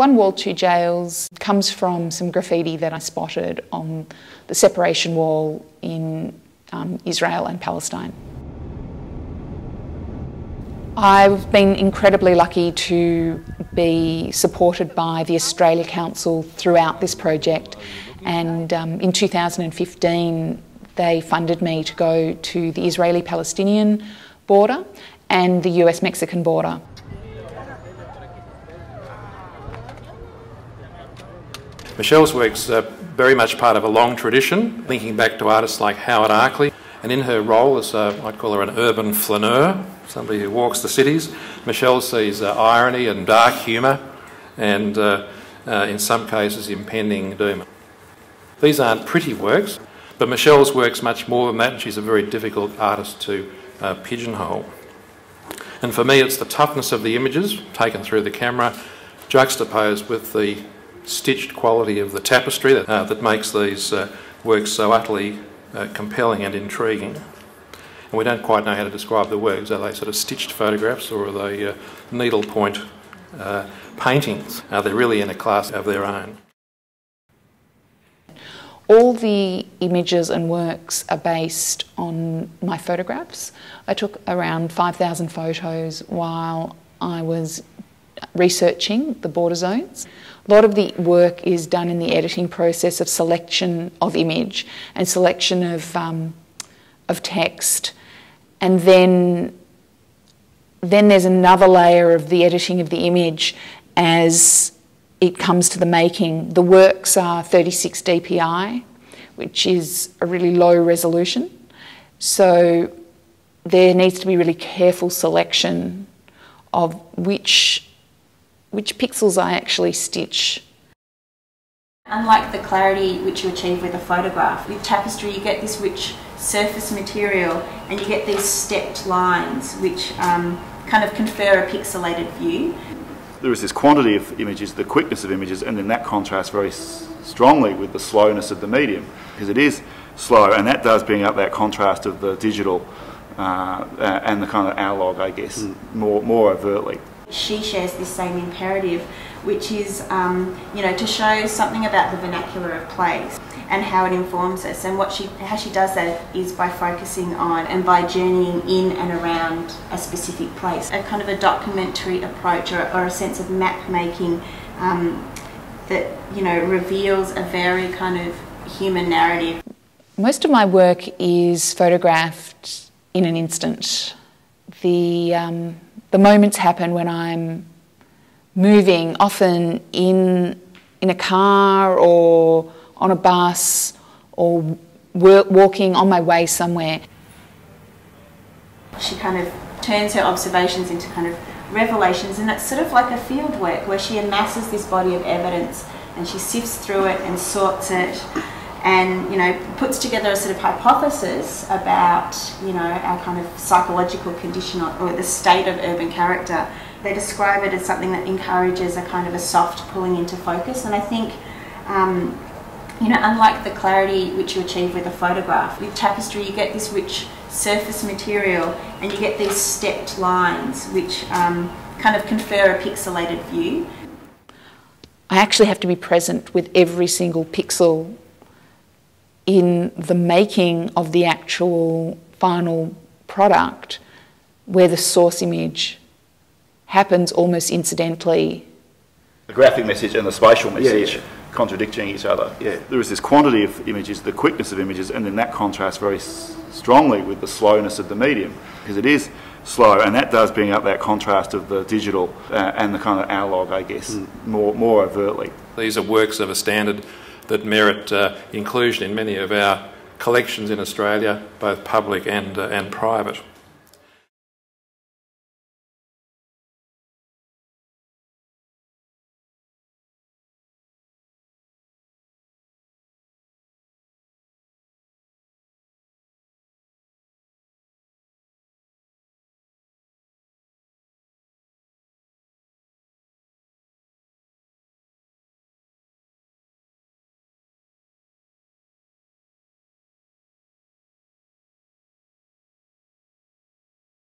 One Wall, Two Jails comes from some graffiti that I spotted on the separation wall in Israel and Palestine. I've been incredibly lucky to be supported by the Australia Council throughout this project, and in 2015 they funded me to go to the Israeli-Palestinian border and the US-Mexican border. Michelle's work's very much part of a long tradition, linking back to artists like Howard Arkley, and in her role as, I'd call her an urban flaneur, somebody who walks the cities, Michelle sees irony and dark humour and, in some cases, impending doom. These aren't pretty works, but Michelle's work's much more than that, and she's a very difficult artist to pigeonhole. And for me, it's the toughness of the images taken through the camera, juxtaposed with the stitched quality of the tapestry that makes these works so utterly compelling and intriguing. And we don't quite know how to describe the works. Are they sort of stitched photographs, or are they needlepoint paintings? Are they really in a class of their own? All the images and works are based on my photographs. I took around 5,000 photos while I was researching the border zones. A lot of the work is done in the editing process of selection of image and selection of text, and then there's another layer of the editing of the image as it comes to the making. The works are 36 dpi, which is a really low resolution, so there needs to be really careful selection of which pixels I actually stitch. Unlike the clarity which you achieve with a photograph, with tapestry you get this rich surface material and you get these stepped lines which kind of confer a pixelated view. There is this quantity of images, the quickness of images, and then that contrasts very strongly with the slowness of the medium, because it is slow, and that does bring up that contrast of the digital and the kind of analog, I guess, more overtly. She shares this same imperative, which is, to show something about the vernacular of place and how it informs us. And how she does that is by focusing on and by journeying in and around a specific place. A kind of a documentary approach, or a sense of map making that reveals a very kind of human narrative. Most of my work is photographed in an instant. The moments happen when I'm moving, often in a car or on a bus or walking on my way somewhere. She kind of turns her observations into kind of revelations, and it's sort of like a field work where she amasses this body of evidence and she sifts through it and sorts it and puts together a sort of hypothesis about our kind of psychological condition or the state of urban character. They describe it as something that encourages a kind of a soft pulling into focus, and I think unlike the clarity which you achieve with a photograph, with tapestry you get this rich surface material and you get these stepped lines which kind of confer a pixelated view. I actually have to be present with every single pixel in the making of the actual final product, where the source image happens almost incidentally. The graphic message and the spatial message contradicting each other. There is this quantity of images, the quickness of images, and then that contrasts very strongly with the slowness of the medium, because it is slow, and that does bring up that contrast of the digital and the kind of analog, I guess, more overtly. These are works of a standard that merit inclusion in many of our collections in Australia, both public and private.